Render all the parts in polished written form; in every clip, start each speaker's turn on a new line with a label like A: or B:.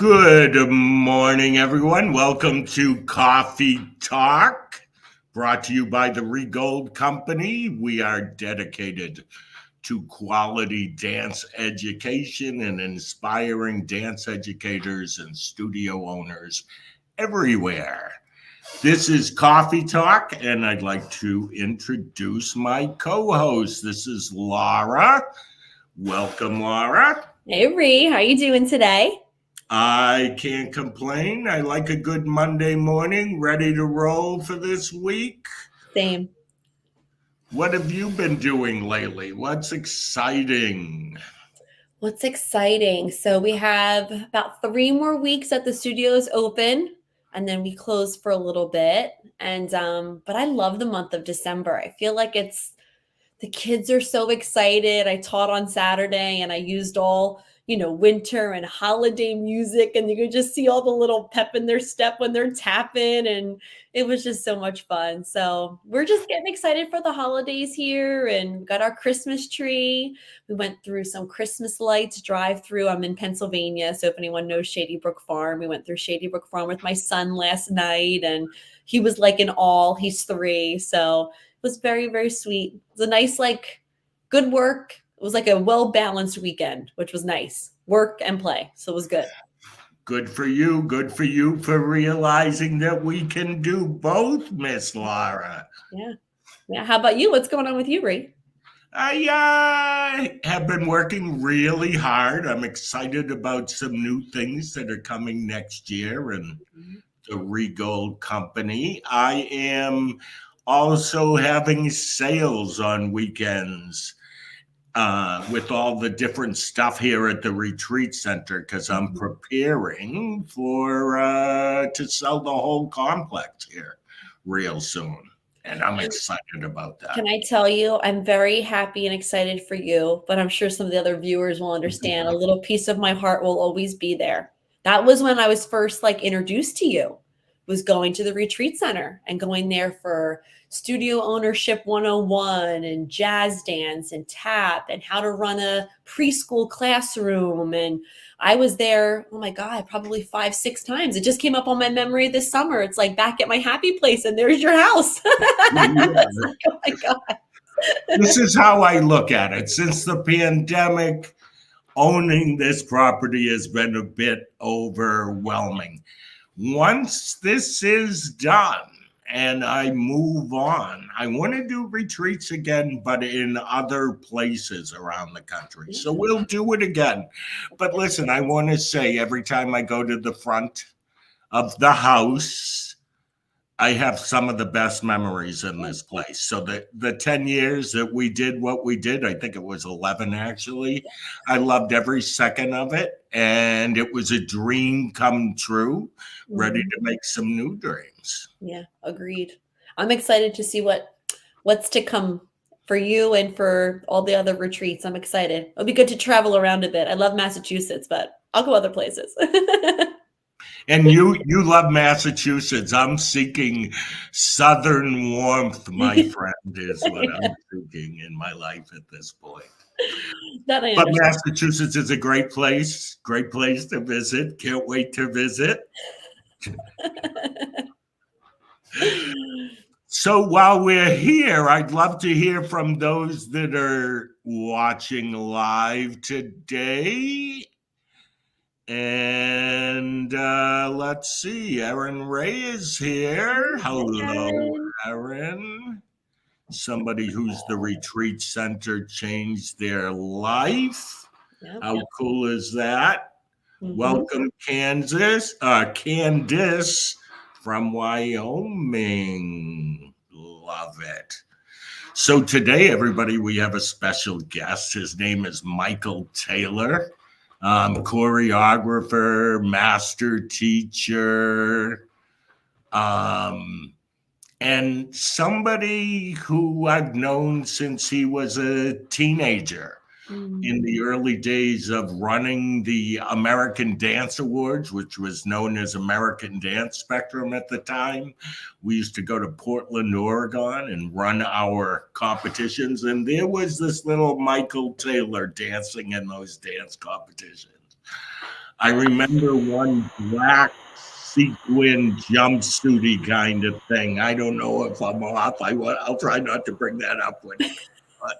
A: Good morning, everyone. Welcome to Coffee Talk, brought to you by the Regold Company. We are dedicated to quality dance education and inspiring dance educators and studio owners everywhere. This is Coffee Talk, and I'd like to introduce my co-host. This is Laura. Welcome, Laura.
B: Hey, Ree, how you doing today?
A: I can't complain. I like a good Monday morning, ready to roll for this week.
B: Same.
A: What have you been doing lately? What's exciting?
B: What's exciting? So we have about 3 more weeks that the studio's open, and then we close for a little bit. But I love the month of December. I feel like the kids are so excited. I taught on Saturday and I used all, winter and holiday music, and you could just see all the little pep in their step when they're tapping. And it was just so much fun. So we're just getting excited for the holidays here and got our Christmas tree. We went through some Christmas lights drive through. I'm in Pennsylvania. So if anyone knows Shady Brook Farm, we went through Shady Brook Farm with my son last night, and he was like in awe. He's 3. So was very, very sweet. It was a nice, good work. It was like a well-balanced weekend, which was nice. Work and play. So it was good.
A: Good for you. Good for you for realizing that we can do both, Miss Laura.
B: Yeah. How about you? What's going on with you, Ree?
A: I have been working really hard. I'm excited about some new things that are coming next year and the Regold Company. I am also having sales on weekends with all the different stuff here at the retreat center because I'm preparing for to sell the whole complex here real soon. And I'm excited about that.
B: Can I tell you, I'm very happy and excited for you, but I'm sure some of the other viewers will understand. A little piece of my heart will always be there. That was when I was first introduced to you, was going to the retreat center and going there for studio ownership 101 and jazz dance and tap and how to run a preschool classroom. And I was there, oh my God, probably 5-6 times. It just came up on my memory this summer. It's like back at my happy place and there's your house. It's like, oh my God.
A: This is how I look at it. Since the pandemic, owning this property has been a bit overwhelming. Once this is done and I move on, I want to do retreats again, but in other places around the country. So we'll do it again. But listen, I want to say every time I go to the front of the house, I have some of the best memories in this place. So the 10 years that we did what we did, I think it was 11 actually. I loved every second of it. And it was a dream come true, ready to make some new dreams.
B: Yeah, agreed. I'm excited to see what's to come for you and for all the other retreats. I'm excited. It'll be good to travel around a bit. I love Massachusetts, but I'll go other places.
A: And you love Massachusetts. I'm seeking southern warmth, my friend, is what I'm seeking in my life at this point. But Massachusetts is a great place to visit. Can't wait to visit. So while we're here, I'd love to hear from those that are watching live today. And let's see, Erin Ray is here. Hello, Erin. Somebody who's the retreat center changed their life. How cool is that? Welcome, Candice from Wyoming. Love it. So today, everybody, we have a special guest. His name is Michael Taylor. Choreographer, master teacher, and somebody who I've known since he was a teenager in the early days of running the American Dance Awards, which was known as American Dance Spectrum at the time. We used to go to Portland, Oregon and run our competitions. And there was this little Michael Taylor dancing in those dance competitions. I remember one black sequin jumpsuity kind of thing. I don't know if I'm off. I'll try not to bring that up when you come.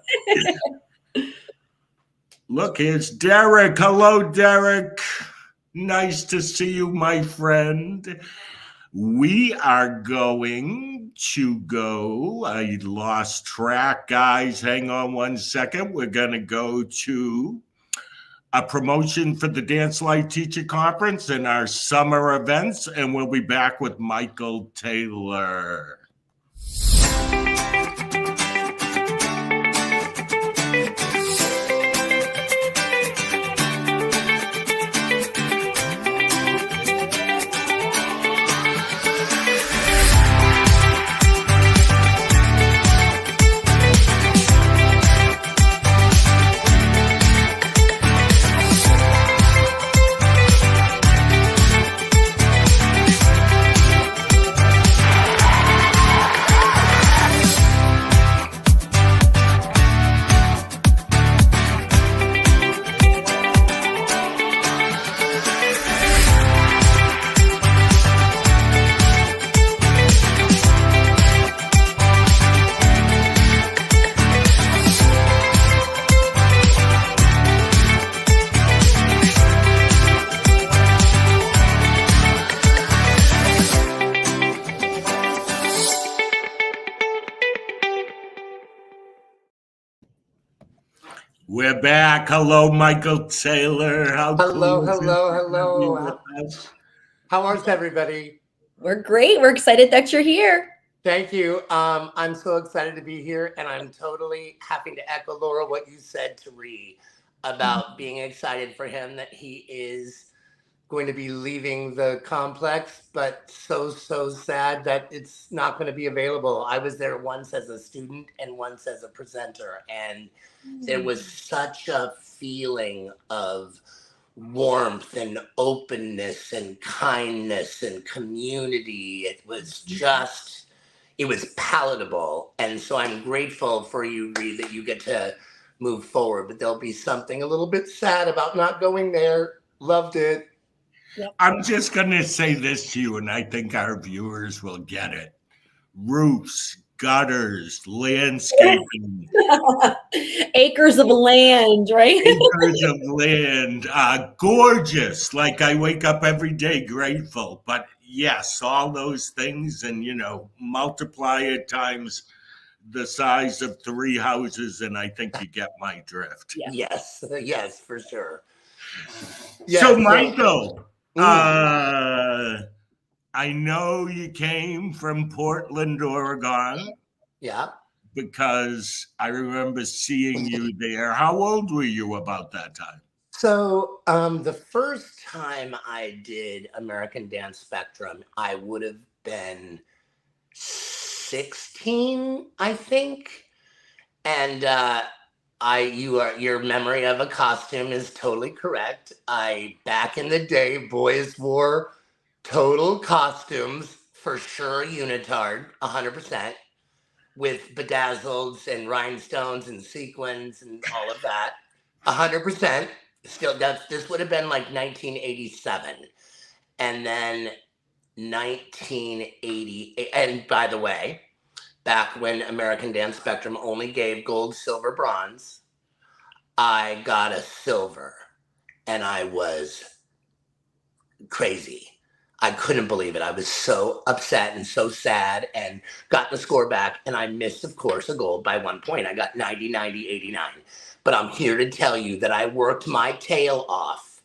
A: But look, here's Derek. Hello, Derek. Nice to see you, my friend. We are going to go. I lost track, guys. Hang on one second. We're going to go to a promotion for the Dance Life Teacher Conference and our summer events, and we'll be back with Michael Taylor. We're back. Hello, Michael Taylor. How
C: Hello,
A: cool is
C: hello,
A: it to have you
C: hello.
A: with us?
C: How is everybody?
B: We're great. We're excited that you're here.
C: Thank you. I'm so excited to be here, and I'm totally happy to echo, Laura, what you said to Ree about being excited for him that he is going to be leaving the complex, but so sad that it's not going to be available. I was there once as a student and once as a presenter, and there was such a feeling of warmth and openness and kindness and community. It was just, it was palatable. And so I'm grateful for you, Ree, that you get to move forward, but there'll be something a little bit sad about not going there. Loved it.
B: Yep.
A: I'm just going to say this to you, and I think our viewers will get it. Roofs, gutters, landscaping,
B: Acres of land, right?
A: acres of land, gorgeous. Like I wake up every day grateful. But yes, all those things, and multiply it times the size of 3 houses, and I think you get my drift.
B: Yeah.
C: Yes, for sure.
A: So, Michael, I know you came from Portland, Oregon.
C: Yeah.
A: Because I remember seeing you there. How old were you about that time?
C: So the first time I did American Dance Spectrum, I would have been 16, I think. And your memory of a costume is totally correct. Back in the day, boys wore total costumes, for sure, unitard, 100%. With bedazzles and rhinestones and sequins and all of that, 100%. Still, this would have been like 1987, and then 1988. And by the way, back when American Dance Spectrum only gave gold, silver, bronze, I got a silver, and I was crazy. I couldn't believe it. I was so upset and so sad, and got the score back, and I missed, of course, a gold by 1 point. I got 90, 90, 89. But I'm here to tell you that I worked my tail off.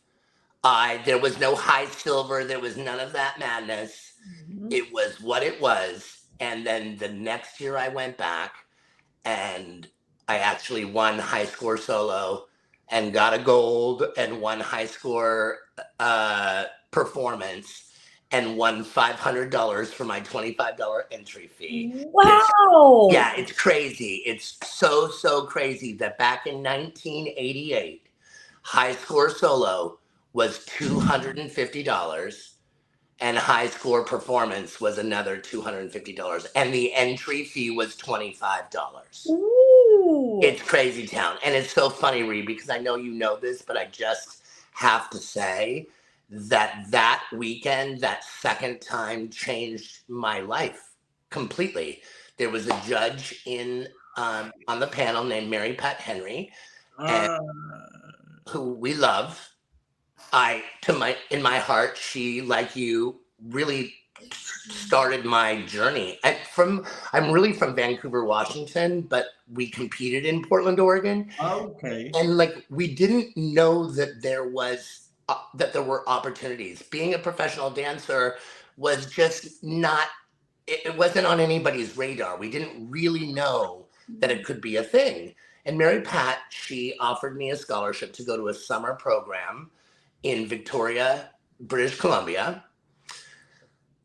C: There was no high silver. There was none of that madness. It was what it was. And then the next year I went back, and I actually won high score solo and got a gold, and won high score performance, and won $500 for my $25 entry fee.
B: Wow.
C: It's crazy. It's so crazy that back in 1988, high score solo was $250, and high score performance was another $250, and the entry fee was $25.
B: Ooh.
C: It's crazy town. And it's so funny, Ree, because I know you know this, but I just have to say that weekend, that second time, changed my life completely. There was a judge on the panel named Mary Pat Henry, and
A: Uh,
C: who we love. In my heart, she, like you, really started my journey. I'm really from Vancouver, Washington, but we competed in Portland, Oregon,
A: okay.
C: and like we didn't know that there were opportunities. Being a professional dancer was just not. It wasn't on anybody's radar. We didn't really know that it could be a thing. And Mary Pat, she offered me a scholarship to go to a summer program in Victoria, British Columbia,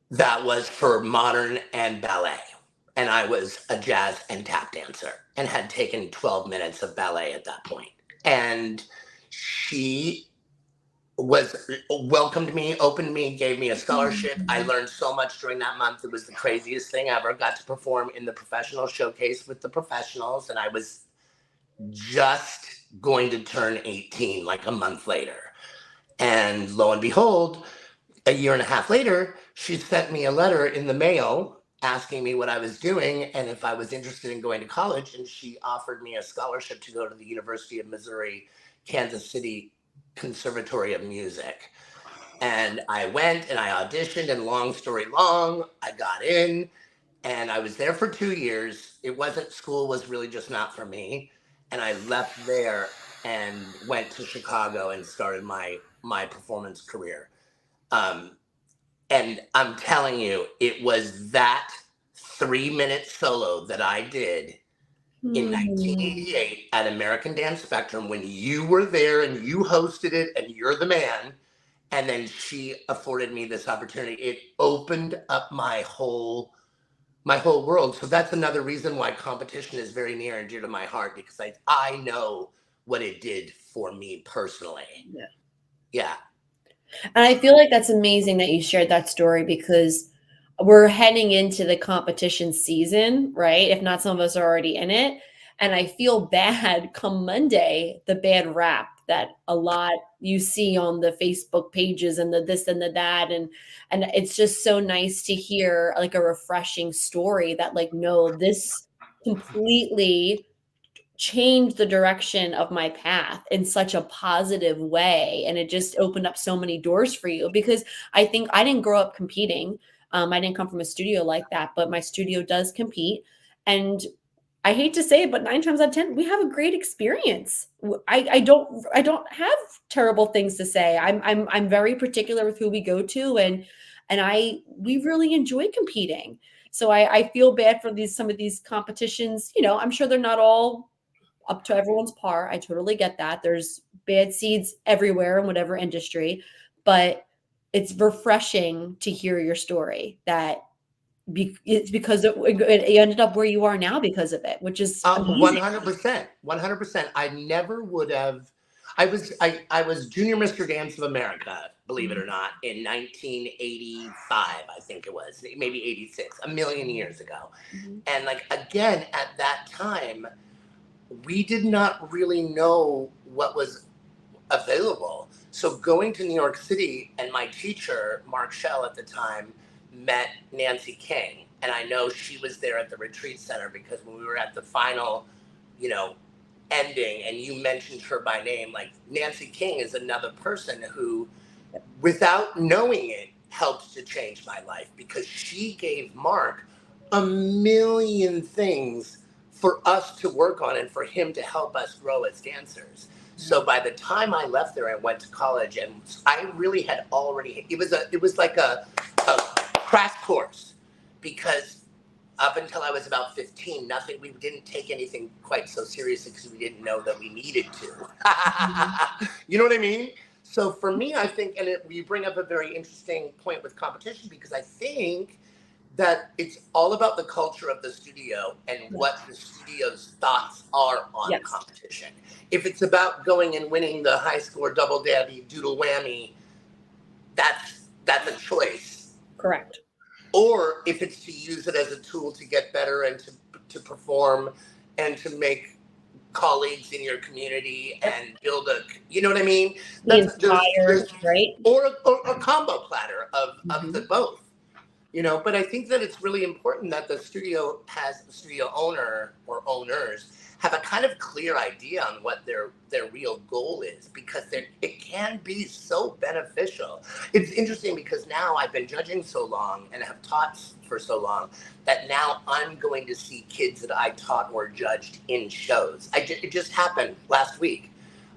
C: that was for modern and ballet. And I was a jazz and tap dancer and had taken 12 minutes of ballet at that point. And she welcomed me, opened me, gave me a scholarship. I learned so much during that month. It was the craziest thing ever. Got to perform in the professional showcase with the professionals, and I was just going to turn 18 like a month later. And lo and behold, a year and a half later, she sent me a letter in the mail asking me what I was doing and if I was interested in going to college. And she offered me a scholarship to go to the University of Missouri, Kansas City Conservatory of Music. And I went and I auditioned, and long story long, I got in, and I was there for 2 years. School was really just not for me. And I left there and went to Chicago and started my performance career. And I'm telling you, it was that 3-minute solo that I did in 1988 at American Dance Spectrum, when you were there and you hosted it and you're the man. And then she afforded me this opportunity. It opened up my whole world. So that's another reason why competition is very near and dear to my heart, because I know what it did for me personally. Yeah.
B: And I feel like that's amazing that you shared that story, because we're heading into the competition season, right? If not, some of us are already in it. And I feel bad come Monday, the bad rap that a lot you see on the Facebook pages and the this and the that. And it's just so nice to hear like a refreshing story that like, no, this completely changed the direction of my path in such a positive way. And it just opened up so many doors for you, because I think I didn't grow up competing. I didn't come from a studio like that, but my studio does compete. And I hate to say it, but 9 times out of 10, we have a great experience. I don't have terrible things to say. I'm very particular with who we go to, and we really enjoy competing. So I feel bad for some of these competitions. You know, I'm sure they're not all up to everyone's par. I totally get that. There's bad seeds everywhere in whatever industry, but it's refreshing to hear your story that it's because it ended up where you are now because of it, which is amazing.
C: 100%. 100%. I never would have. I was Junior Mr. Dance of America, believe it or not, in 1985, I think it was, maybe 86, a million years ago. And like, again, at that time, we did not really know what was available. So going to New York City, and my teacher, Mark Schell at the time, met Nancy King. And I know she was there at the retreat center, because when we were at the final, ending, and you mentioned her by name, like Nancy King is another person who, without knowing it, helped to change my life, because she gave Mark a million things for us to work on and for him to help us grow as dancers. So by the time I left there, I went to college, and I really had already, it was like a crash course, because up until I was about 15, we didn't take anything quite so seriously, because we didn't know that we needed to. You know what I mean? So for me, I think, and you bring up a very interesting point with competition, because I think that it's all about the culture of the studio and what the studio's thoughts are on competition. If it's about going and winning the high score double dabby doodle whammy, that's a choice.
B: Correct.
C: Or if it's to use it as a tool to get better and to perform and to make colleagues in your community and build You know what I mean?
B: Be inspired, right?
C: Or a combo platter of the
B: Mhm.
C: both. You know, but I think that it's really important that the studio owner or owners have a kind of clear idea on what their real goal is, because it can be so beneficial. It's interesting because now I've been judging so long and have taught for so long that now I'm going to see kids that I taught or judged in shows. It just happened last week.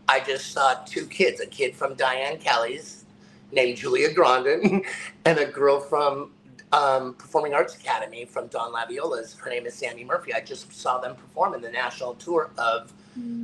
C: I just saw two kids, a kid from Diane Kelly's named Julia Grandin and a girl from Performing Arts Academy from Don Laviola's. Her name is Sandy Murphy. I just saw them perform in the national tour of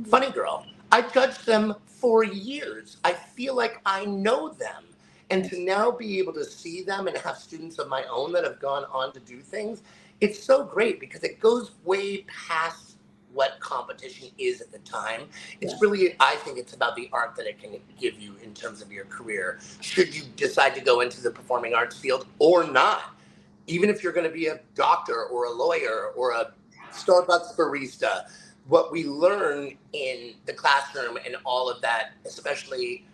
C: Funny Girl. I judged them for years. I feel like I know them. And to now be able to see them and have students of my own that have gone on to do things, it's so great because it goes way past what competition is at the time. It's really, I think it's about the art that it can give you in terms of your career. Should you decide to go into the performing arts field or not? Even if you're going to be a doctor or a lawyer or a Starbucks barista, what we learn in the classroom and all of that, especially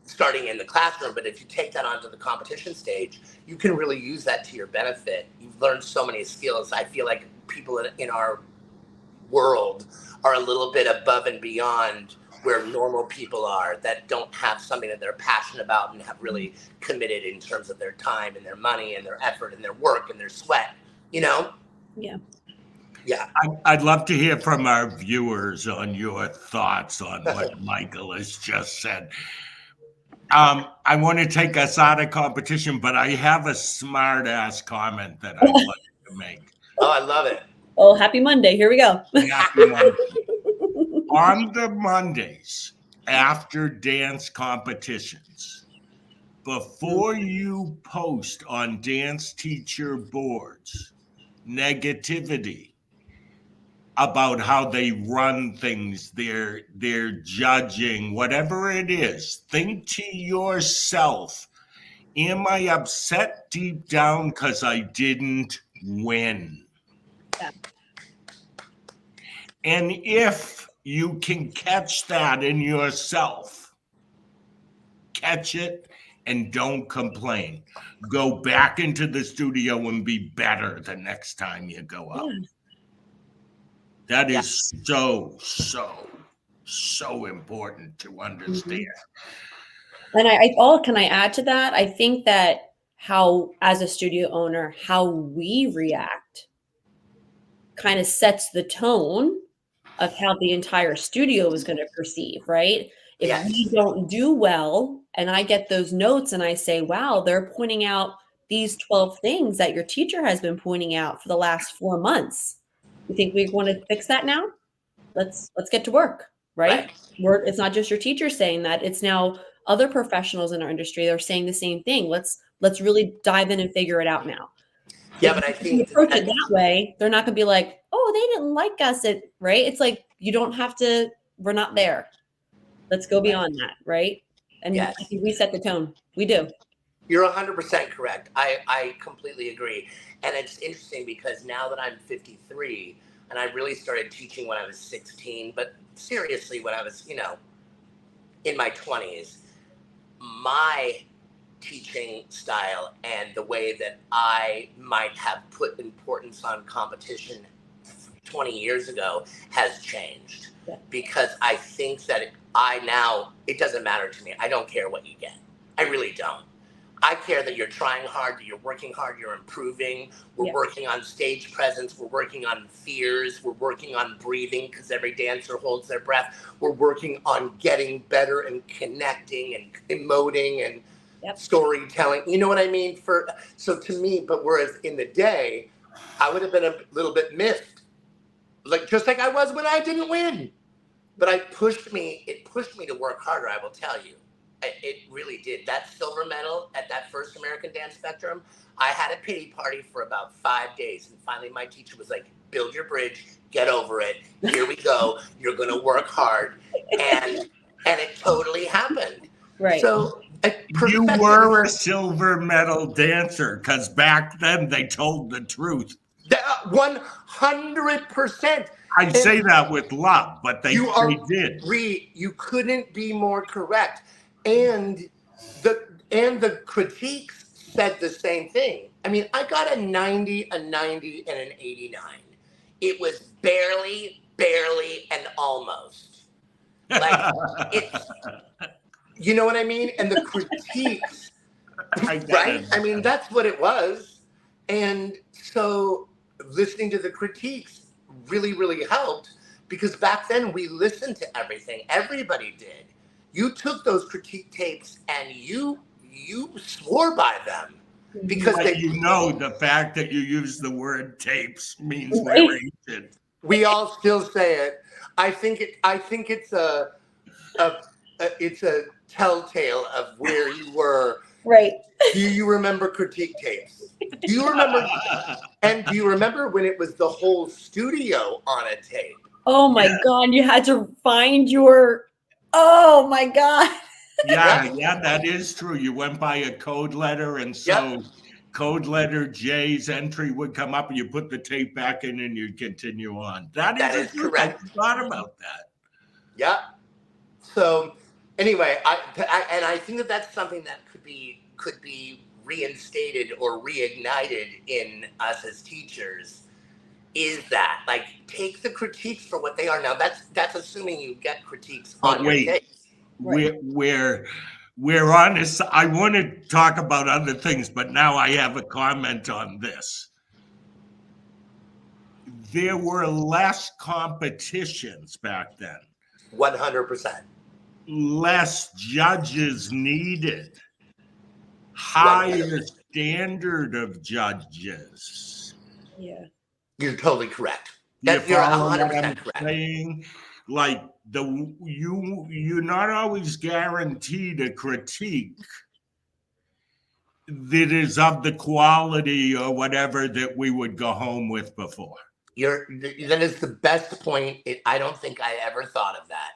C: starting in the classroom, but if you take that onto the competition stage, you can really use that to your benefit. You've learned so many skills. I feel like people in our world are a little bit above and beyond where normal people are that don't have something that they're passionate about and have really committed in terms of their time and their money and their effort and their work and their sweat, you know?
B: Yeah.
C: Yeah.
A: I'd love to hear from our viewers on your thoughts on what Michael has just said. I want to take us out of competition, but I have a smart ass comment that I'd like to make.
C: Oh, I love it.
B: Oh, happy Monday. Here we go.
A: Happy Monday. On the Mondays after dance competitions, before you post on dance teacher boards negativity about how they run things, they're judging, whatever it is, think to yourself, am I upset deep down because I didn't win?
B: Yeah.
A: And if you can catch that in yourself, catch it and don't complain. Go back into the studio and be better the next time you go out.
B: Yeah.
A: That is so important to understand.
B: And can I add to that? I think that how, as a studio owner, how we react kind of sets the tone of how the entire studio is going to perceive, right? If we don't do well and I get those notes and I say, wow, they're pointing out these 12 things that your teacher has been pointing out for the last 4 months. You think we want to fix that now? Let's get to work, right? It's not just your teacher saying that. It's now other professionals in our industry. They're saying the same thing. Let's really dive in and figure it out now.
C: Yeah, but I think
B: if you approach it that way, they're not going to be like, oh, they didn't like us, right? It's like, you don't have to, we're not there. Let's go beyond that, right? And I think we set the tone. We do.
C: You're 100% correct. I completely agree. And it's interesting because now that I'm 53 and I really started teaching when I was 16, but seriously when I was, in my 20s, my teaching style and the way that I might have put importance on competition 20 years ago has changed, because I think that it doesn't matter to me. I don't care what you get. I really don't. I care that you're trying hard, that you're working hard, you're improving. We're working on stage presence. We're working on fears. We're working on breathing because every dancer holds their breath. We're working on getting better and connecting and emoting and storytelling. You know what I mean? So to me, but whereas in the day, I would have been a little bit miffed, just like I was when I didn't win. But it pushed me to work harder, I will tell you. It really did. That silver medal at that first American Dance Spectrum, I had a pity party for about 5 days. And finally my teacher was like, build your bridge, get over it. Here we go. You're going to work hard. And it totally happened.
B: Right.
C: So
A: you were a silver medal dancer because back then they told the truth.
C: 100%.
A: I say that with love, but they did.
C: You couldn't be more correct. And the critiques said the same thing. I mean, I got a 90, a 90, and an 89. It was barely, and almost. Like, it's, you know what I mean? And the critiques, right? I mean, that's what it was. And so listening to the critiques really, really helped, because back then we listened to everything. Everybody did. You took those critique tapes and you swore by them, because
A: the fact that you use the word tapes means we're ancient.
C: We all still say it. I think it's a telltale of where you were.
B: Right.
C: Do you remember critique tapes? Do you remember? And do you remember when it was the whole studio on a tape?
B: Oh my God! You had to find your. Oh my God!
A: Yeah, that is true. You went by a code letter, and so code letter J's entry would come up, and you put the tape back in, and you continue on. That is correct. I thought about that.
C: Yeah. So anyway, I think that that's something that could be reinstated or reignited in us as teachers. Is that, like, take the critiques for what they are. Now that's assuming you get critiques on your tape.
A: We're honest. I want to talk about other things, but now I have a comment on this. There were less competitions back then.
C: 100%.
A: Less judges needed. Higher standard of judges.
B: Yeah.
C: You're totally correct. You're 100% correct.
A: Saying? Like, you're not always guaranteed a critique that is of the quality or whatever that we would go home with before.
C: That is the best point. I don't think I ever thought of that.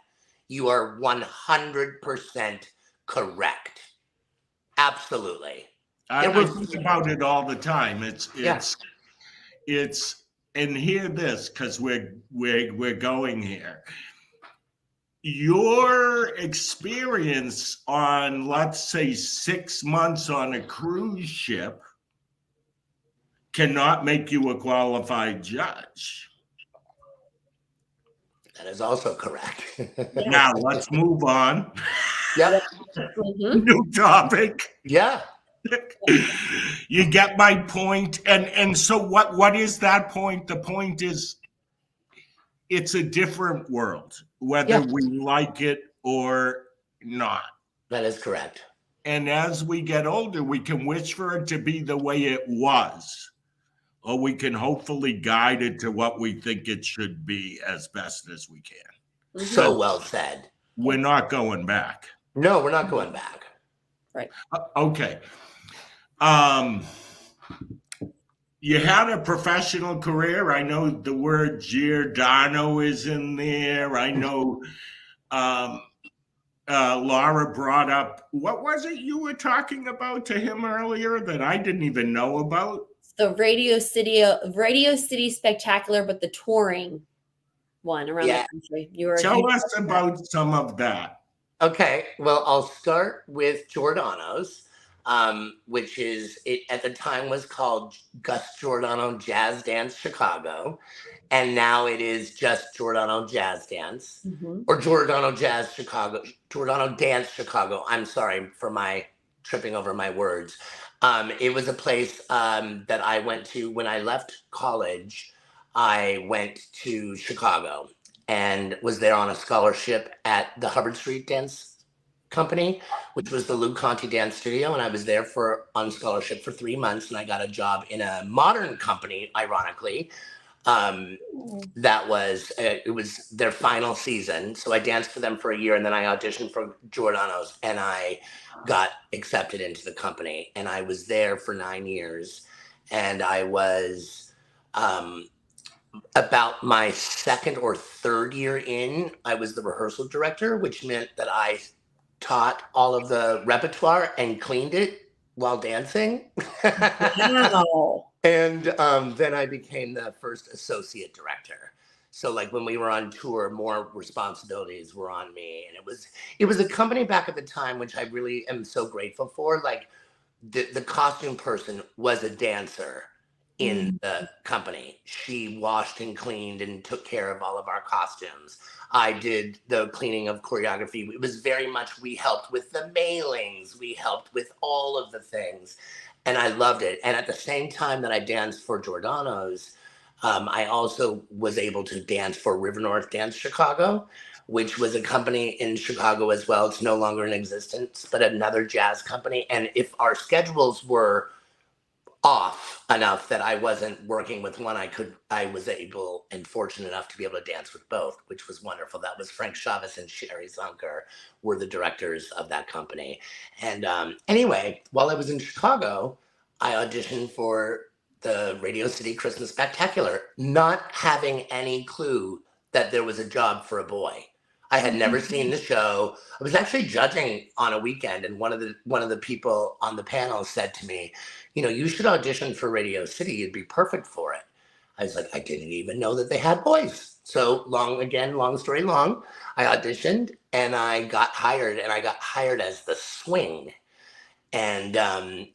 C: You are 100% correct. Absolutely.
A: I think about it all the time. It's and hear this, because we're going here. Your experience on, let's say, 6 months on a cruise ship cannot make you a qualified judge.
C: That is also correct.
A: Now let's move on.
C: Yep.
A: New topic.
C: Yeah.
A: You get my point. And so what is that point? The point is, it's a different world, whether we like it or not.
C: That is correct.
A: And as we get older, we can wish for it to be the way it was, or we can hopefully guide it to what we think it should be as best as we can.
C: So well said.
A: We're not going back.
C: No, we're not going back.
B: Right.
A: Okay. You had a professional career. I know the word Giordano is in there. I know Laura brought up, what was it you were talking about to him earlier that I didn't even know about?
B: The Radio City Spectacular, but the touring one around the country.
A: Tell us about some of that.
C: Okay, well, I'll start with Giordano's, which at the time was called Gus Giordano Jazz Dance Chicago, and now it is just Giordano Jazz Dance, or Giordano Jazz Chicago, Giordano Dance Chicago. I'm sorry for my tripping over my words. It was a place that I went to when I left college. I went to Chicago and was there on a scholarship at the Hubbard Street Dance Company, which was the Lou Conte Dance Studio. And I was there on scholarship for 3 months, and I got a job in a modern company, ironically. It was their final season. So I danced for them for a year, and then I auditioned for Giordano's, and I got accepted into the company. And I was there for 9 years, and I was about my second or third year in, I was the rehearsal director, which meant that I taught all of the repertoire and cleaned it while dancing.
B: Wow.
C: And then I became the first associate director. So like when we were on tour, more responsibilities were on me. And it was a company back at the time, which I really am so grateful for. Like the costume person was a dancer in the company. She washed and cleaned and took care of all of our costumes. I did the cleaning of choreography. It was very much, we helped with the mailings. We helped with all of the things. And I loved it. And at the same time that I danced for Giordano's, I also was able to dance for River North Dance Chicago, which was a company in Chicago as well. It's no longer in existence, but another jazz company. And if our schedules were off enough that I wasn't working with one, I was able and fortunate enough to be able to dance with both, which was wonderful. That was Frank Chavez and Sherry Zunker were the directors of that company. And anyway, while I was in Chicago, I auditioned for the Radio City Christmas Spectacular, not having any clue that there was a job for a boy. I had never seen the show. I was actually judging on a weekend, and one of the people on the panel said to me, you know, you should audition for Radio City. You'd be perfect for it. I was like, I didn't even know that they had boys. So long story long, I auditioned and I got hired, and I got hired as the swing. And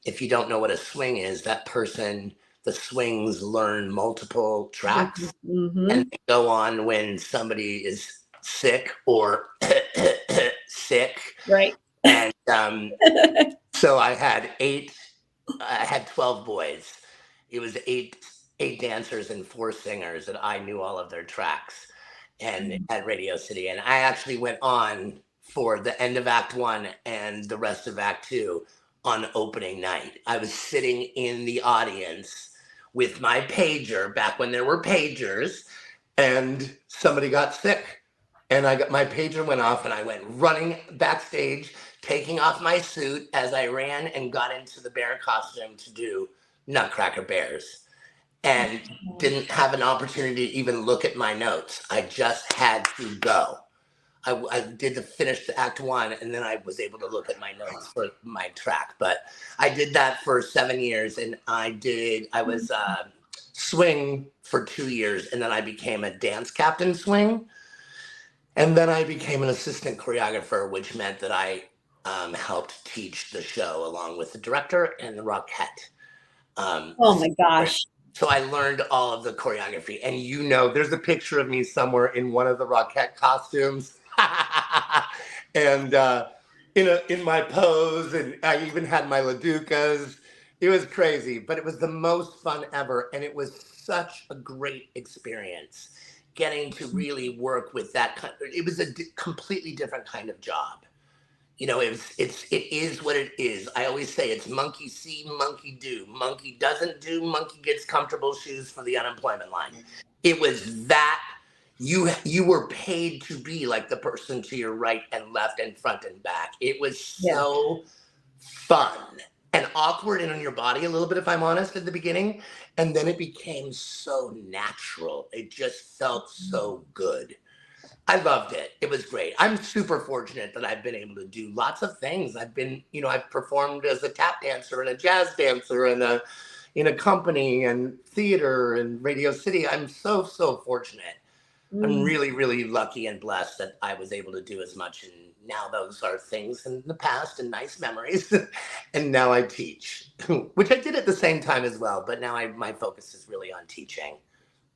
C: if you don't know what a swing is, that person, the swings learn multiple tracks and they go on when somebody is sick or sick.
B: Right.
C: And so I had 12 boys. It was eight dancers and 4 singers that I knew all of their tracks and at Radio City. And I actually went on for the end of Act 1 and the rest of Act 2 on opening night. I was sitting in the audience with my pager back when there were pagers, and somebody got sick. And my pager went off and I went running backstage, taking off my suit as I ran and got into the bear costume to do Nutcracker Bears, and didn't have an opportunity to even look at my notes. I just had to go. I did finish the Act 1, and then I was able to look at my notes for my track. But I did that for 7 years, and I was swing for 2 years, and then I became a dance captain swing. And then I became an assistant choreographer, which meant that I helped teach the show along with the director and the Rockette.
B: Oh my gosh.
C: So I learned all of the choreography. And you know, there's a picture of me somewhere in one of the Rockette costumes. And in my pose, and I even had my Laducas. It was crazy, but it was the most fun ever. And it was such a great experience getting to really work with that. It was a completely different kind of job. You know, it is what it is. I always say it's monkey see, monkey do. Monkey doesn't do, monkey gets comfortable shoes for the unemployment line. It was that you were paid to be like the person to your right and left and front and back. It was so fun and awkward and on your body a little bit, if I'm honest, at the beginning. And then it became so natural. It just felt so good. I loved it. It was great. I'm super fortunate that I've been able to do lots of things. I've performed as a tap dancer and a jazz dancer and in a company and theater and Radio City. I'm so fortunate. I'm really, really lucky and blessed that I was able to do as much. And now those are things in the past and nice memories. And now I teach, which I did at the same time as well. But now my focus is really on teaching.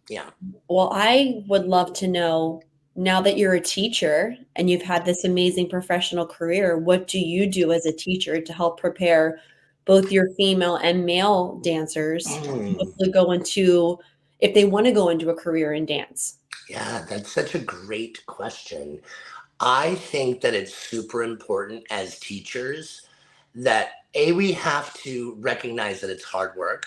C: Yeah.
B: Well, I would love to know, now that you're a teacher and you've had this amazing professional career, what do you do as a teacher to help prepare both your female and male dancers to go into, if they want to go into a career in dance?
C: Yeah, that's such a great question. I think that it's super important as teachers that we have to recognize that it's hard work,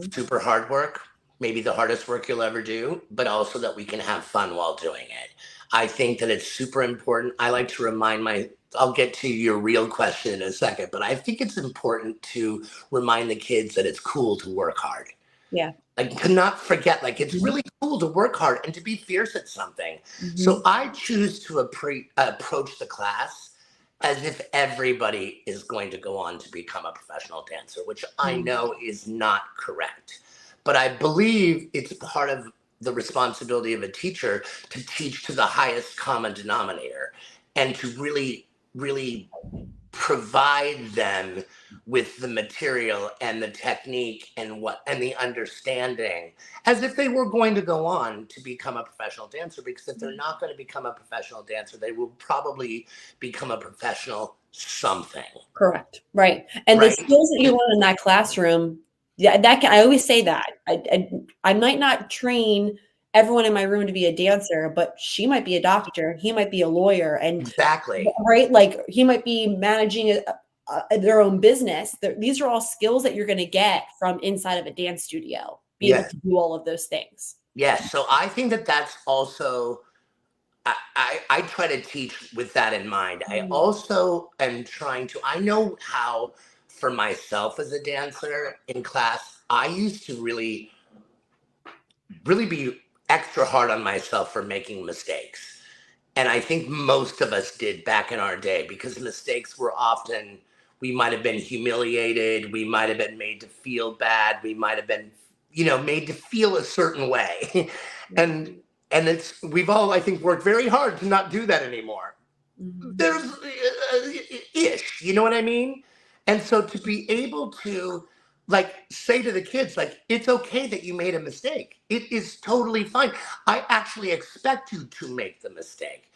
C: super hard work, maybe the hardest work you'll ever do, but also that we can have fun while doing it. I think that it's super important. I like to remind I'll get to your real question in a second, but I think it's important to remind the kids that it's cool to work hard.
B: Yeah.
C: Like, to not forget, like, it's really cool to work hard and to be fierce at something. So I choose to approach the class as if everybody is going to go on to become a professional dancer, which I know is not correct. But I believe it's part of the responsibility of a teacher to teach to the highest common denominator and to really, really provide them with the material and the technique and the understanding as if they were going to go on to become a professional dancer, because if they're not going to become a professional dancer, they will probably become a professional something.
B: Correct. Right. And the
C: Right?
B: skills that you learn in that classroom, yeah, that can, I always say that I might not train everyone in my room to be a dancer, but she might be a doctor, he might be a lawyer, and
C: Exactly.
B: right, like he might be managing their own business. These are all skills that you're going to get from inside of a dance studio, be able
C: Yes.
B: to do all of those things.
C: Yes. So I think that that's also, I try to teach with that in mind. I also am trying to, I know how for myself as a dancer in class, I used to really be extra hard on myself for making mistakes. And I think most of us did back in our day, because mistakes were often, we might have been humiliated, we might have been made to feel bad, we might have been, made to feel a certain way. and we've all, I think, worked very hard to not do that anymore. There's ish, you know what I mean? And so to be able to like say to the kids, like, it's okay that you made a mistake. It is totally fine. I actually expect you to make the mistake,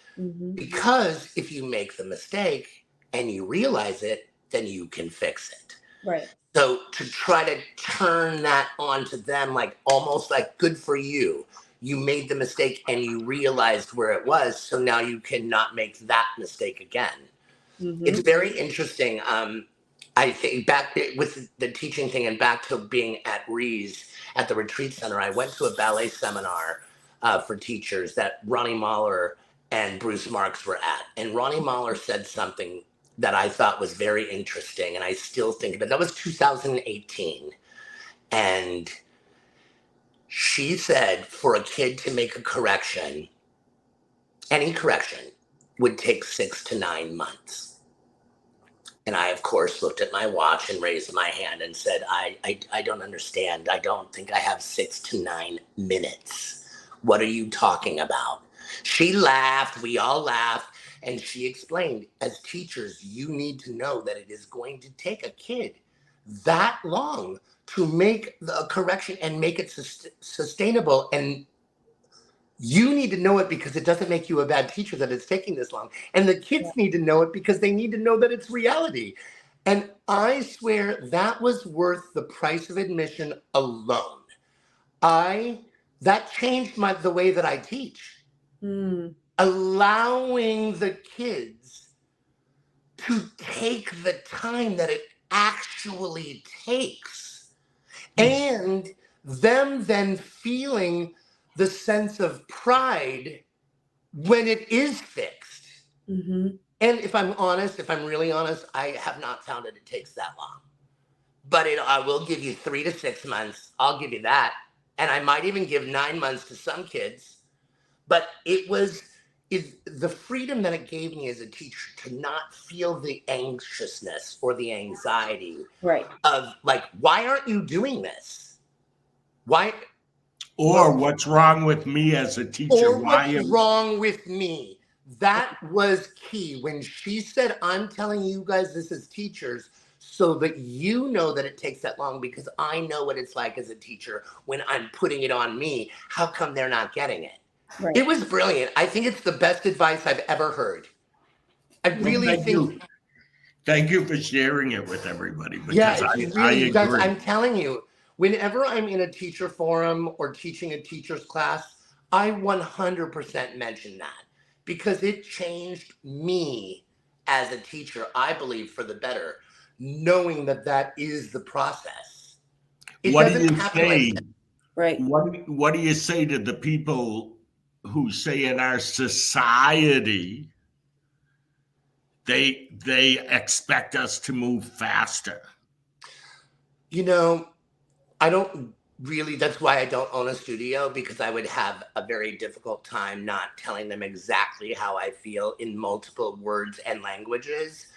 C: because if you make the mistake and you realize it, then you can fix it.
B: Right.
C: So to try to turn that onto them, like almost like, good for you. You made the mistake and you realized where it was. So now you cannot make that mistake again. It's very interesting. I think back with the teaching thing and back to being at Rees at the retreat center, I went to a ballet seminar for teachers that Ronnie Mahler and Bruce Marks were at. And Ronnie Mahler said something that I thought was very interesting, and I still think of it. That was 2018. And she said for a kid to make a correction, any correction, would take 6 to 9 months. And I, of course, looked at my watch and raised my hand and said, I don't understand. I don't think I have 6 to 9 minutes. What are you talking about? She laughed. We all laughed. And she explained, as teachers, you need to know that it is going to take a kid that long to make the correction and make it sustainable. And you need to know it because it doesn't make you a bad teacher that it's taking this long. And the kids need to know it because they need to know that it's reality. And I swear that was worth the price of admission alone. That changed the way that I teach. Allowing the kids to take the time that it actually takes, and them then feeling the sense of pride when it is fixed. And if I'm really honest, I have not found that it takes that long. But I will give you 3 to 6 months. I'll give you that. And I might even give 9 months to some kids. But is the freedom that it gave me as a teacher to not feel the anxiousness or the anxiety of like, why aren't you doing this? Why?
A: Or what's wrong with me as a teacher?
C: Or what's wrong with me? That was key. When she said, I'm telling you guys this as teachers so that you know that it takes that long, because I know what it's like as a teacher when I'm putting it on me. How come they're not getting it? It was brilliant. I think it's the best advice I've ever heard. I really think.
A: Thank you for sharing it with everybody.
C: Yeah, it's really, you guys, I'm telling you, whenever I'm in a teacher forum or teaching a teacher's class, I 100% mention that, because it changed me as a teacher, I believe, for the better, knowing that that is the process.
A: What do you say? What do you say to the people who say in our society they expect us to move faster?
C: I don't really, that's why I don't own a studio, because I would have a very difficult time not telling them exactly how I feel in multiple words and languages.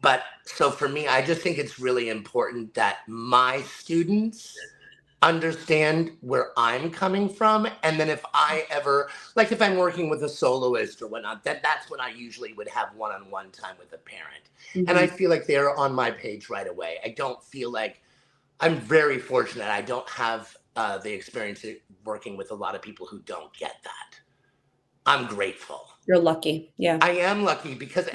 C: But so for me, I just think it's really important that my students understand where I'm coming from. And then if I ever, like if I'm working with a soloist or whatnot, that's when I usually would have one-on-one time with a parent. And I feel like they're on my page right away. I don't feel like, I'm very fortunate. I don't have the experience of working with a lot of people who don't get that. I'm grateful.
B: You're lucky. Yeah.
C: I am lucky because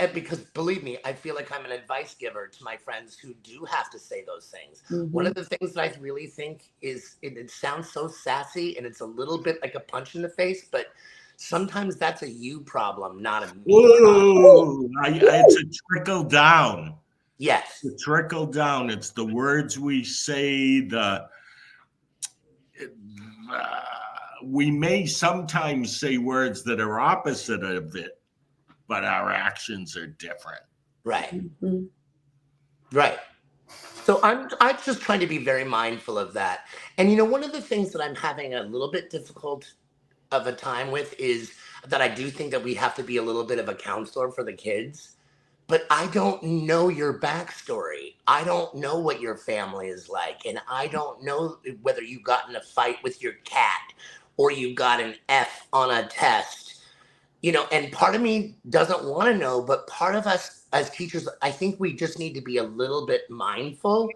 C: believe me, I feel like I'm an advice giver to my friends who do have to say those things. One of the things that I really think is, it sounds so sassy and it's a little bit like a punch in the face, but sometimes that's a you problem, not a me problem.
A: Whoa, it's a trickle down.
C: Yes.
A: The trickle down. It's the words we say, we may sometimes say words that are opposite of it, but our actions are different.
C: Right. Right. So I'm just trying to be very mindful of that. And you know, one of the things that I'm having a little bit difficult of a time with is that I do think that we have to be a little bit of a counselor for the kids. But I don't know your backstory. I don't know what your family is like. And I don't know whether you got in a fight with your cat or you got an F on a test. You know, and part of me doesn't want to know, but part of us as teachers, I think we just need to be a little bit mindful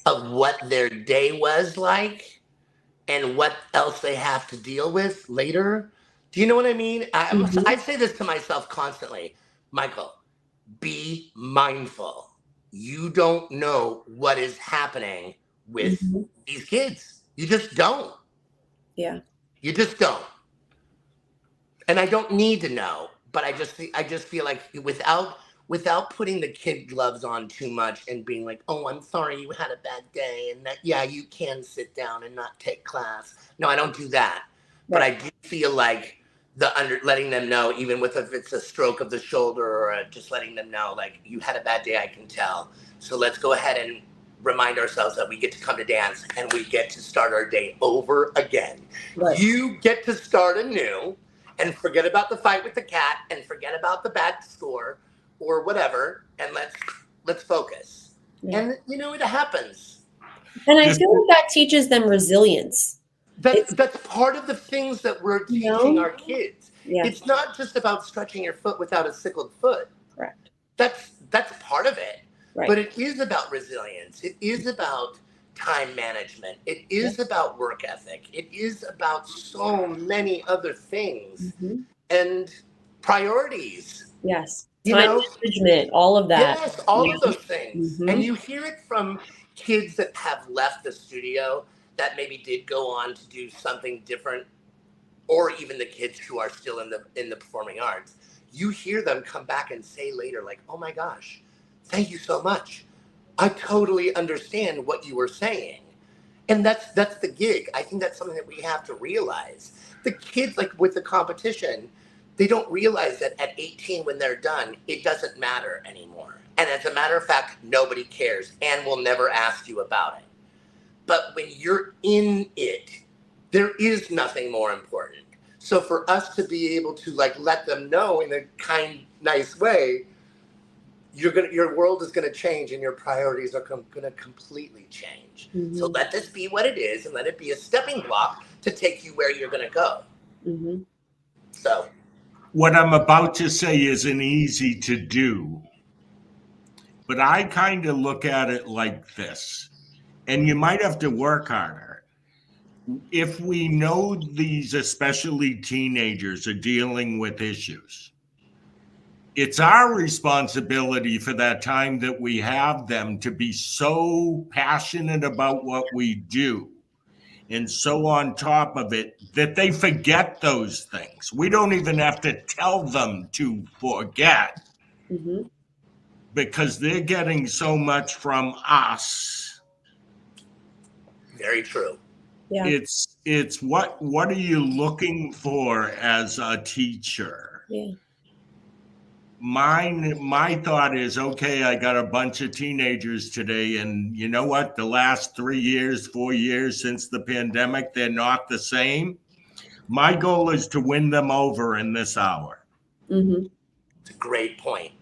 C: of what their day was like and what else they have to deal with later. Do you know what I mean? I say this to myself constantly, Michael. Be mindful. You don't know what is happening with these kids. You just don't.
B: Yeah.
C: You just don't. And I don't need to know, but I just feel like without putting the kid gloves on too much and being like, oh, I'm sorry you had a bad day and that, yeah, you can sit down and not take class. No, I don't do that. But I do feel like letting them know, even with if it's a stroke of the shoulder or just letting them know, like, you had a bad day, I can tell. So let's go ahead and remind ourselves that we get to come to dance and we get to start our day over again. Right. You get to start anew and forget about the fight with the cat and forget about the bad score or whatever. And let's focus. Yeah. And you know, it happens.
B: And I feel like that teaches them resilience.
C: That's part of the things that we're teaching our kids. Yeah. It's not just about stretching your foot without a sickled foot.
B: Correct.
C: That's part of it.
B: Right.
C: But it is about resilience. It is about time management. It is about work ethic. It is about so many other things and priorities.
B: Yes. Time management, all of that.
C: Yes, all of those things. And you hear it from kids that have left the studio that maybe did go on to do something different, or even the kids who are still in the performing arts. You hear them come back and say later, like, oh my gosh, thank you so much. I totally understand what you were saying. And that's the gig. I think that's something that we have to realize. The kids, like with the competition, they don't realize that at 18 when they're done, it doesn't matter anymore. And as a matter of fact, nobody cares and will never ask you about it. But when you're in it, there is nothing more important. So for us to be able to like let them know in a kind, nice way, your world is going to change and your priorities are going to completely change. So let this be what it is and let it be a stepping block to take you where you're going to go. So
A: what I'm about to say isn't easy to do, but I kind of look at it like this, and you might have to work harder. If we know these, especially teenagers, are dealing with issues, it's our responsibility for that time that we have them to be so passionate about what we do and so on top of it that they forget those things. We don't even have to tell them to forget because they're getting so much from us.
C: Very true.
B: Yeah.
A: It's what are you looking for as a teacher?
B: Yeah.
A: My thought is, okay, I got a bunch of teenagers today, and you know what? The last 3 years, 4 years since the pandemic, they're not the same. My goal is to win them over in this hour.
C: It's a great point.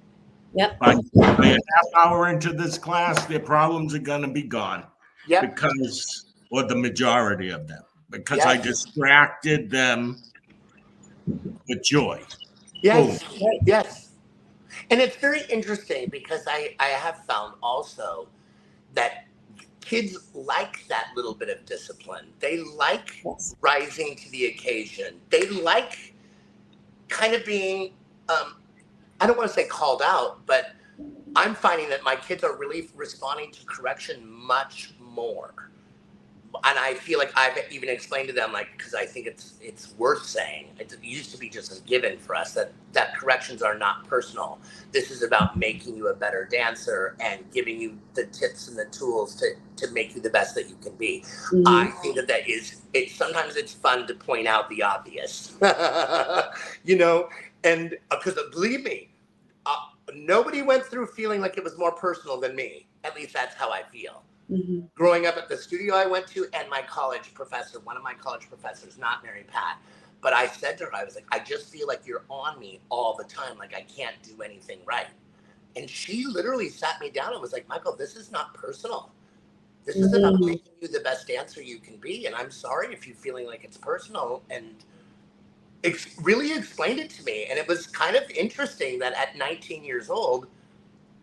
B: Yep.
A: By a half hour into this class, their problems are going to be gone.
C: Yep.
A: Because or the majority of them, because I distracted them with joy.
C: Yes.
A: Boom.
C: Yes. And it's very interesting because I have found also that kids like that little bit of discipline. They like rising to the occasion. They like kind of being, I don't want to say called out, but I'm finding that my kids are really responding to correction much more. And I feel like I've even explained to them, like, because I think it's worth saying. It used to be just a given for us that corrections are not personal. This is about making you a better dancer and giving you the tips and the tools to make you the best that you can be. Mm-hmm. I think that is it. Sometimes it's fun to point out the obvious, you know, and because believe me, nobody went through feeling like it was more personal than me. At least that's how I feel. Mm-hmm. Growing up at the studio I went to, and my college professor, one of my college professors, not Mary Pat, but I said to her, I was like, I just feel like you're on me all the time. Like I can't do anything right. And she literally sat me down and was like, Michael, this is not personal. This is about making you the best dancer you can be. And I'm sorry if you're feeling like it's personal. And really explained it to me. And it was kind of interesting that at 19 years old,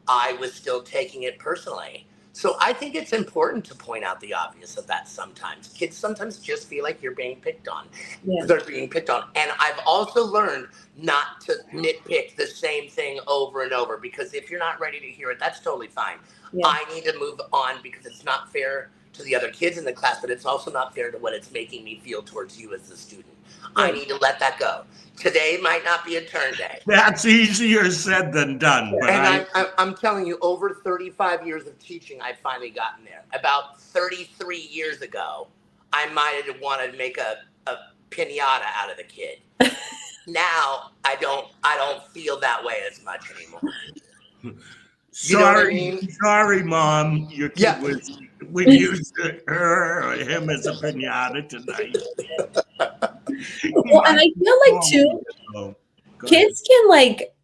C: I was still taking it personally. So I think it's important to point out the obvious of that sometimes. Kids sometimes just feel like you're being picked on. Yeah. They're being picked on. And I've also learned not to nitpick the same thing over and over, because if you're not ready to hear it, that's totally fine. Yeah. I need to move on because it's not fair to the other kids in the class, but it's also not fair to what it's making me feel towards you as the student. Right. I need to let that go. Today might not be a turn day.
A: That's easier said than done. But
C: and I'm telling you, over 35 years of teaching, I've finally gotten there. About 33 years ago, I might have wanted to make a piñata out of the kid. Now I don't feel that way as much anymore.
A: Sorry, you know what I mean? Sorry, Mom. Your kid was. We used him as a piñata tonight.
B: Well, and I feel like too, kids can like.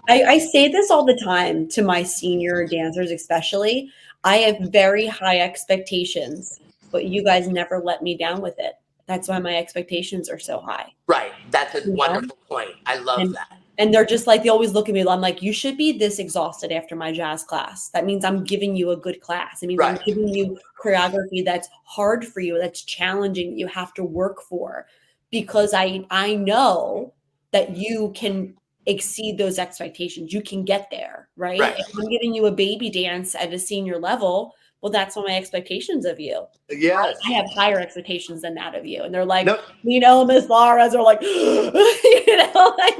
B: I say this all the time to my senior dancers, especially. I have very high expectations, but you guys never let me down with it. That's why my expectations are so high.
C: Right. That's a wonderful point. I love that.
B: And they're just like, they always look at me. I'm like, you should be this exhausted after my jazz class. That means I'm giving you a good class. It means I'm giving you choreography that's hard for you, that's challenging, that you have to work for. Because I know that you can exceed those expectations. You can get there, right? If I'm giving you a baby dance at a senior level, well, that's what my exptions of you.
C: Yes.
B: I have higher expectations than that of you. And they're like, you know, Miss Laura's are like, you know, like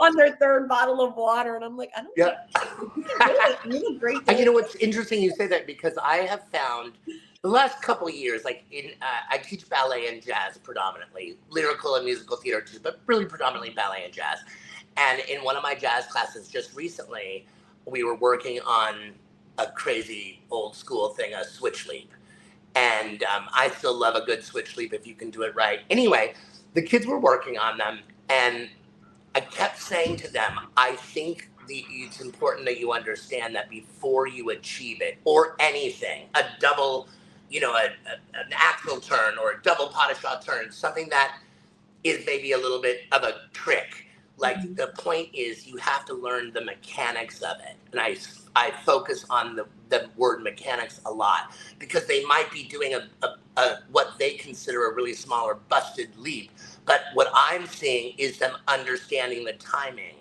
B: on their third bottle of water. And I'm like, I don't care. You look great.
C: And you know what's interesting you say that, because I have found the last couple of years, like I teach ballet and jazz predominantly, lyrical and musical theater too, but really predominantly ballet and jazz. And in one of my jazz classes just recently, we were working on a crazy old school thing, a switch leap. And I still love a good switch leap if you can do it right. Anyway, the kids were working on them, and I kept saying to them, I think it's important that you understand that before you achieve it, or anything, a double, you know, an axel turn or a double pas de chat turn, something that is maybe a little bit of a trick. Like the point is you have to learn the mechanics of it. And I focus on the word mechanics a lot, because they might be doing a what they consider a really small or busted leap. But what I'm seeing is them understanding the timing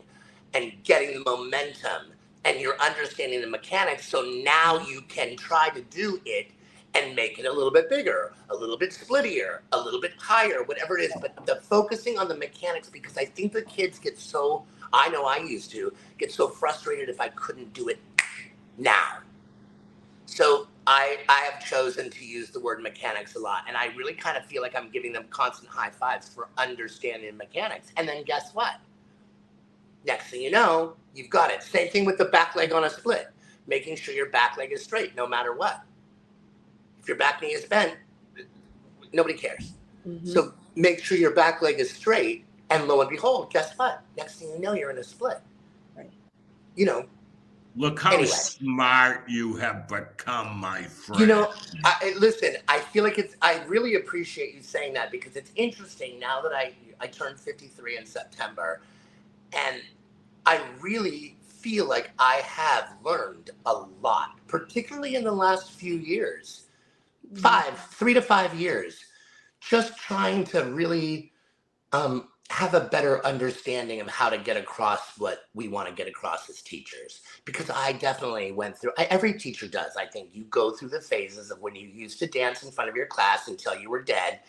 C: and getting the momentum, and you're understanding the mechanics. So now you can try to do it and make it a little bit bigger, a little bit splittier, a little bit higher, whatever it is. But the focusing on the mechanics, because I think the kids get so, I know I used to, get so frustrated if I couldn't do it now. So I have chosen to use the word mechanics a lot. And I really kind of feel like I'm giving them constant high fives for understanding mechanics. And then guess what? Next thing you know, you've got it. Same thing with the back leg on a split, making sure your back leg is straight no matter what. If your back knee is bent, nobody cares. Mm-hmm. So make sure your back leg is straight, and lo and behold, guess what? Next thing you know, you're in a split. Right. You know,
A: Look how
C: Anyway,
A: smart you have become, my friend.
C: you know, listen, I feel like I really appreciate you saying that because it's interesting now that I turned 53 in September, and I really feel like I have learned a lot, particularly in the last few years, 3 to 5 years, just trying to really have a better understanding of how to get across what we want to get across as teachers. Because I definitely went through, every teacher does. I think you go through the phases of when you used to dance in front of your class until you were dead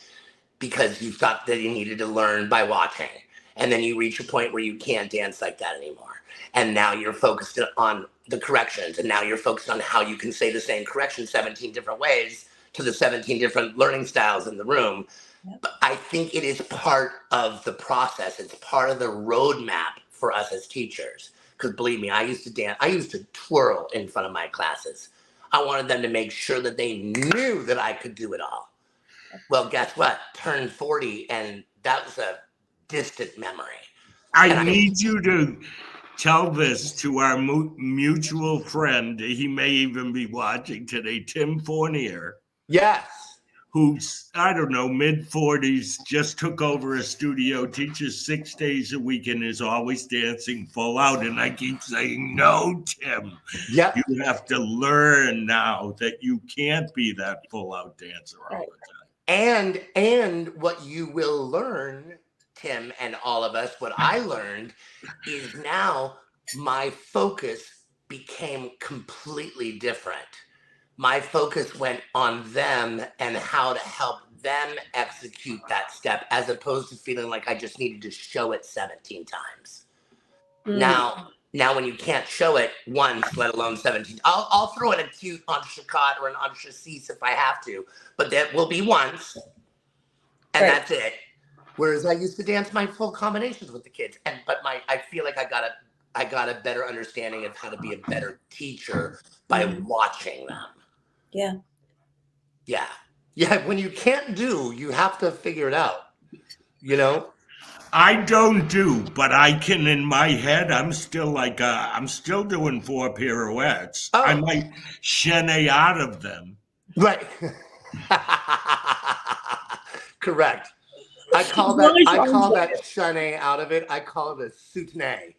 C: because you thought that you needed to learn by watching. And then you reach a point where you can't dance like that anymore. And now you're focused on the corrections. And now you're focused on how you can say the same correction 17 different ways to the 17 different learning styles in the room. But I think it is part of the process. It's part of the roadmap for us as teachers. Because believe me, I used to dance. I used to twirl in front of my classes. I wanted them to make sure that they knew that I could do it all. Well, guess what? Turned 40, and that was a distant memory.
A: I need you to tell this to our mutual friend. He may even be watching today, Tim Fournier.
C: Yes.
A: Who's, I don't know, mid-40s, just took over a studio, teaches 6 days a week, and is always dancing full out. And I keep saying, no, Tim,
C: Yep.
A: you have to learn now that you can't be that full-out dancer all the time.
C: And what you will learn, Tim, and all of us, what I learned is now my focus became completely different. My focus went on them and how to help them execute that step, as opposed to feeling like I just needed to show it 17 times. Now, when you can't show it once, let alone 17, I'll throw in a cute entrecote or an entrechise if I have to, but that will be once, and that's it. Whereas I used to dance my full combinations with the kids, but I feel like I got a better understanding of how to be a better teacher by watching them. Yeah. When you can't do, you have to figure it out. You know.
A: I don't do, but I can in my head. I'm still doing 4 pirouettes.
C: Oh.
A: I might chaîner out of them.
C: Right. Correct. I call that chaîner out of it. I call it a soutenu.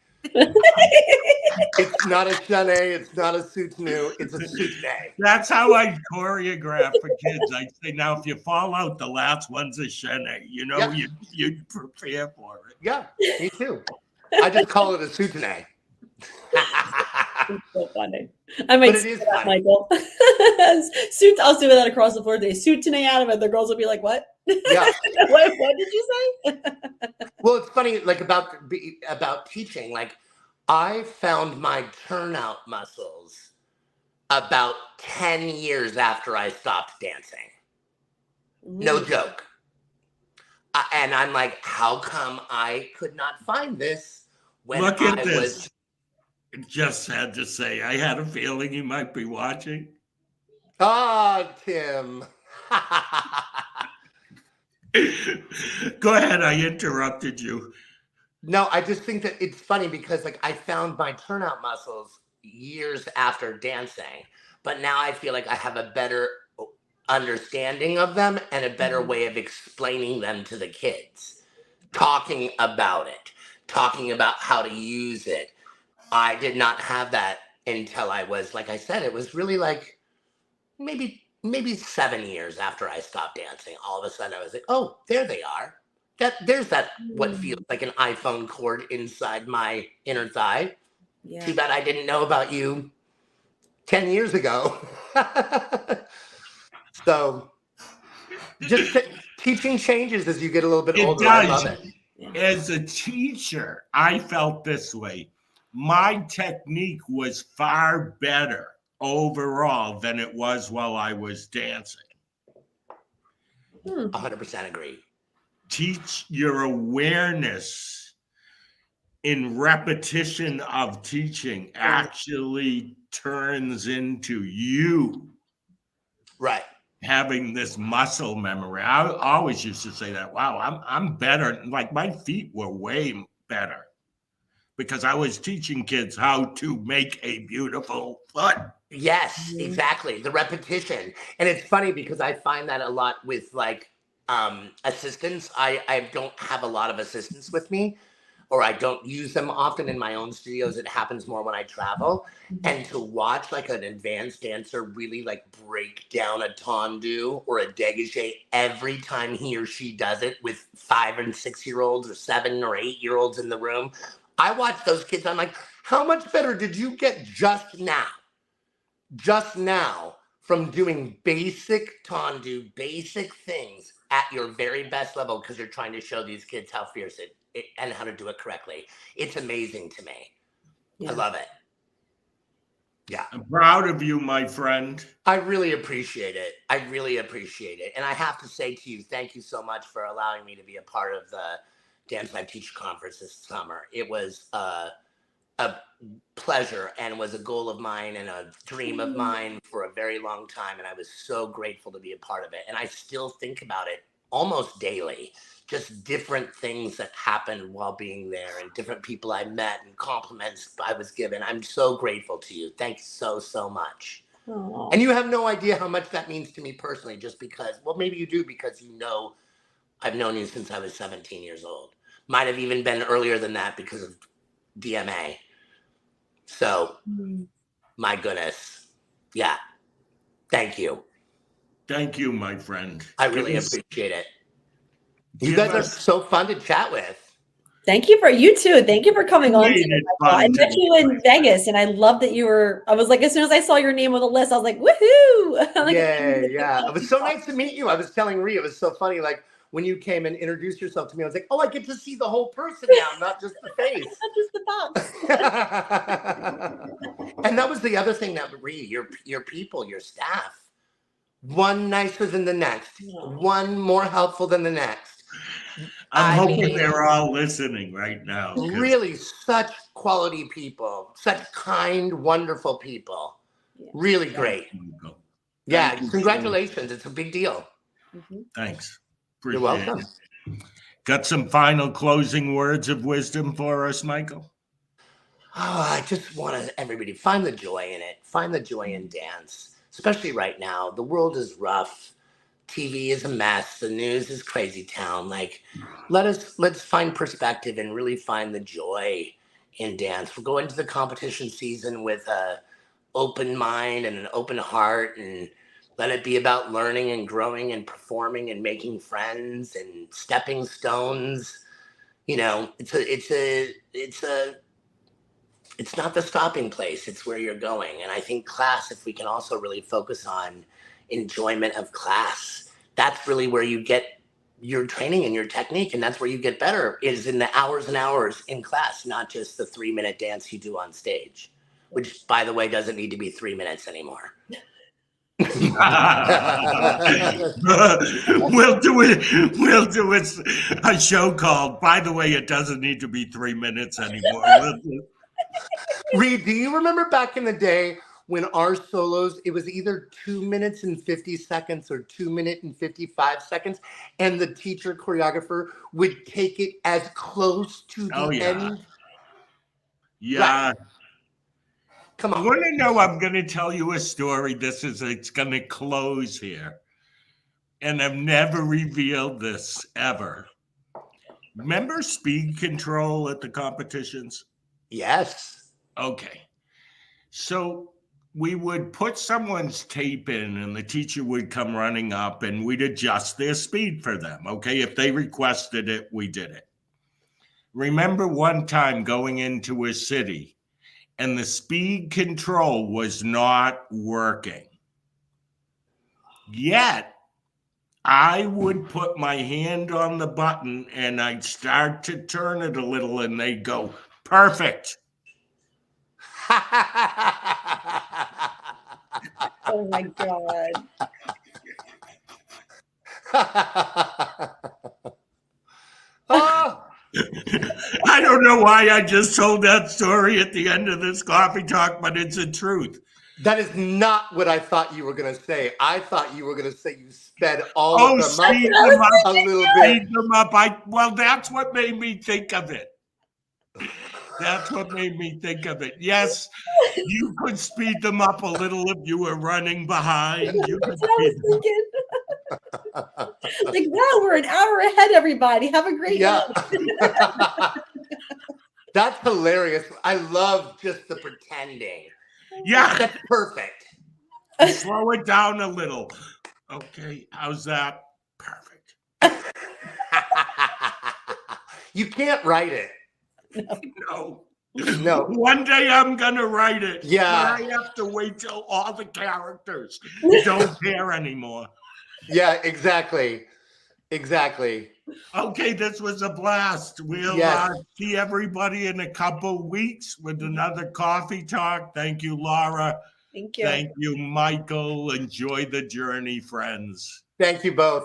C: It's not a chaîner. It's not a soutenu. It's a soutenu.
A: That's how I choreograph for kids. I say, now, if you fall out, the last one's a chaîner. You know, you prepare for it.
C: Yeah, me too. I just call it a soutenu.
B: It's so funny. I might say that, Michael. Suits. I'll do that across the floor. They suit today out of it. The girls will be like, "What?
C: Yeah.
B: what did you say?"
C: Well, it's funny, like about teaching. Like, I found my turnout muscles about 10 years after I stopped dancing. No joke. And I'm like, how come I could not find this when
A: Look at this. Just had to say, I had a feeling you might be watching.
C: Ah, Tim.
A: Go ahead. I interrupted you.
C: No, I just think that it's funny because like I found my turnout muscles years after dancing, but now I feel like I have a better understanding of them and a better way of explaining them to the kids, talking about it, talking about how to use it. I did not have that until I was, like I said, it was really like maybe 7 years after I stopped dancing. All of a sudden I was like, oh, there they are. There's that what feels like an iPhone cord inside my inner thigh. Yeah. Too bad I didn't know about you 10 years ago. So just teaching changes as you get a little bit older. I love it.
A: As a teacher, I felt this way. My technique was far better overall than it was while I was dancing.
C: 100% agree.
A: Teach your awareness in repetition of teaching actually turns into you.
C: Right.
A: Having this muscle memory. I always used to say that, wow, I'm better. Like my feet were way better because I was teaching kids how to make a beautiful foot.
C: Yes, exactly. The repetition. And it's funny because I find that a lot with like assistants. I don't have a lot of assistants with me, or I don't use them often in my own studios. It happens more when I travel. And to watch like an advanced dancer really like break down a tendu or a dégagé every time he or she does it with 5 and 6 year olds or 7 or 8 year olds in the room. I watch those kids. I'm like, how much better did you get just now? Just now from doing basic tendu, basic things at your very best level, because you're trying to show these kids how fierce it and how to do it correctly. It's amazing to me. I love it. Yeah.
A: I'm proud of you, my friend.
C: I really appreciate it. I really appreciate it. And I have to say to you, thank you so much for allowing me to be a part of the Dance Life Teacher Conference this summer. It was a pleasure and was a goal of mine and a dream of mine for a very long time. And I was so grateful to be a part of it. And I still think about it almost daily, just different things that happened while being there and different people I met and compliments I was given. I'm so grateful to you. Thanks so, so much.
B: Aww.
C: And you have no idea how much that means to me personally, just because, well, maybe you do, because you know, I've known you since I was 17 years old. Might have even been earlier than that because of DMA. So, my goodness. Yeah. Thank you.
A: Thank you, my friend.
C: I really appreciate it. You guys are so fun to chat with.
B: Thank you too. Thank you for coming on. I met you in Vegas, and I love that you were. I was like, as soon as I saw your name on the list, I was like, woohoo! Like,
C: yeah. It was so nice to meet you. I was telling Rhea, it was so funny. Like when you came and introduced yourself to me, I was like, oh, I get to see the whole person now, not just the face.
B: Not just the box.
C: And that was the other thing that Rhea, your people, your staff, one nicer than the next, one more helpful than the next.
A: I'm hoping they're all listening right now.
C: Really, such quality people, such kind, wonderful people. Yeah. Really great. Yeah, congratulations. It's a big deal.
A: Thanks.
C: You're welcome.
A: Got some final closing words of wisdom for us, Michael?
C: Oh, I just want everybody to find the joy in it. Find the joy in dance, especially right now. The world is rough. TV is a mess. The news is crazy town. Like, let's find perspective and really find the joy in dance. We're going to the competition season with a open mind and an open heart, and let it be about learning and growing and performing and making friends and stepping stones. You know, it's not the stopping place. It's where you're going. And I think class, if we can also really focus on enjoyment of class, that's really where you get your training and your technique, and that's where you get better, is in the hours and hours in class, not just the 3-minute dance you do on stage, which, by the way, doesn't need to be 3 minutes anymore.
A: We'll do a show called, by the way, it doesn't need to be 3 minutes anymore.
C: Reed, do you remember back in the day when our solos, it was either 2 minutes and 50 seconds or 2 minutes and 55 seconds, and the teacher choreographer would take it as close to the end?
A: Yeah.
C: Right. Come on.
A: You want to know, I'm going to tell you a story. It's going to close here. And I've never revealed this ever. Remember speed control at the competitions?
C: Yes.
A: Okay. So we would put someone's tape in and the teacher would come running up and we'd adjust their speed for them. Okay. If they requested it, we did it. Remember one time going into a city and the speed control was not working. Yet, I would put my hand on the button and I'd start to turn it a little and they'd go, perfect.
B: Oh my God.
C: Oh.
A: I don't know why I just told that story at the end of this coffee talk, but it's the truth.
C: That is not what I thought you were going to say. I thought you were going to say you sped all of them up a little bit.
A: Speed them up. Well, that's what made me think of it. That's what made me think of it. Yes, you could speed them up a little if you were running behind. You could
B: That's what I
A: speed
B: was thinking. Like, wow, we're an hour ahead, everybody. Have a great
C: Yeah.
B: night.
C: That's hilarious. I love just the pretending.
A: Yeah,
C: That's perfect.
A: slow it down a little. Okay, how's that? Perfect.
C: You can't write it.
A: No.
C: No.
A: One day I'm gonna write it.
C: Yeah.
A: But I have to wait till all the characters don't care anymore.
C: Yeah, exactly. Exactly.
A: Okay, this was a blast. We'll
C: Yes.
A: see everybody in a couple weeks with another coffee talk. Thank you, Laura.
B: Thank you.
A: Thank you, Michael. Enjoy the journey, friends.
C: Thank you both.